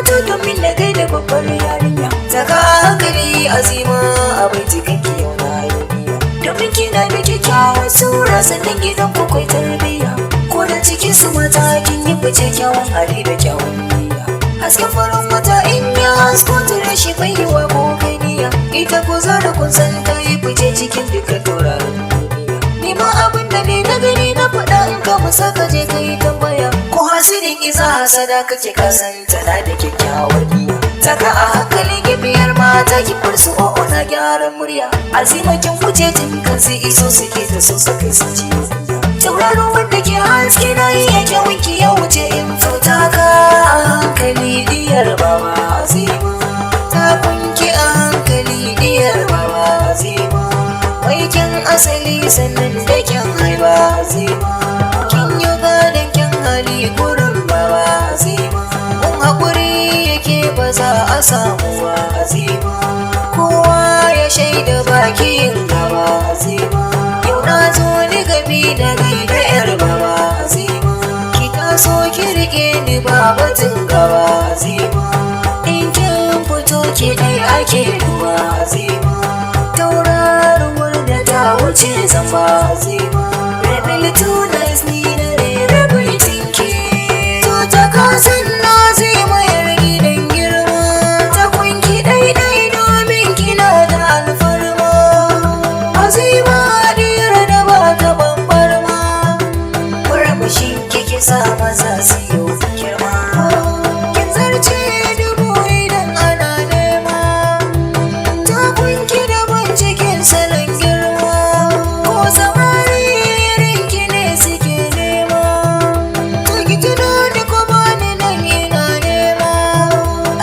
fito domin na gaida babbar yarinya. Saka hankali Azima a bai cikinki yau na yaniya. Domin kina da kyakkyawar sura sannan gidan ku kwai tarbiyya. Ko da cikin su mata kin yi fice kyawun hali da kyawun niyya. Hasken farin wata in ya hasko tare shi bai yi wa goganiya. Ita ko zara kun san ta yi fice cikin duka tauraron duniya. Ni ma abin da ne na gani na faɗa in ka musa ka je ka yi tambaya. Ko hasidin isa hasada kake kasan tana da kyakkyawar niyya. Saka a hankali gibiyar mata ki farsu o'o na gyaran murya. Azima kin wuce tun kan sai iso suke da so su kai su ciwo. Tauraro wanda ke haske na yi yake winki ya wuce in fita ka hankali diyar baba Azima. Ta kunki a hankali diyar baba Azima. Mai kyan asali sannan da kyan haiba Azima. Kin yi gadon kyan hali gurin baba Azima. Mun haƙuri yake ba za a samu ba Azima. Kowa ya shaida bakin gaba Azima. Yau na zo ni gabi da ni da yar baba Azima. Ki taso ki rike ni ba batun gaba Azima. In kin fito ki dai ake duba Azima. Tauraruwar da ta wuce zamba Azima. Rebel too nice ni na rera baitin ki. To ta kasan na zai mayar gidan girma. Ta kunki daidai domin kina da alfarma. Azima diyar da ba ta bambar ma. Murmushin kike sa maza su yi girma. Kin zarce dubu idan ana nema. Ta kunki da cikin salon girma. Ko samari irin ki ne suke nema. To ki tuno da ko bani nan ina nema.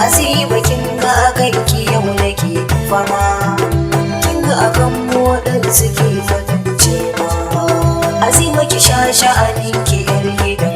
Azima kin ga akan ki yau nake fama. Kin ga akan mu waɗanda suke fatance ma. Azima ki sha sha'anin ki yar gida.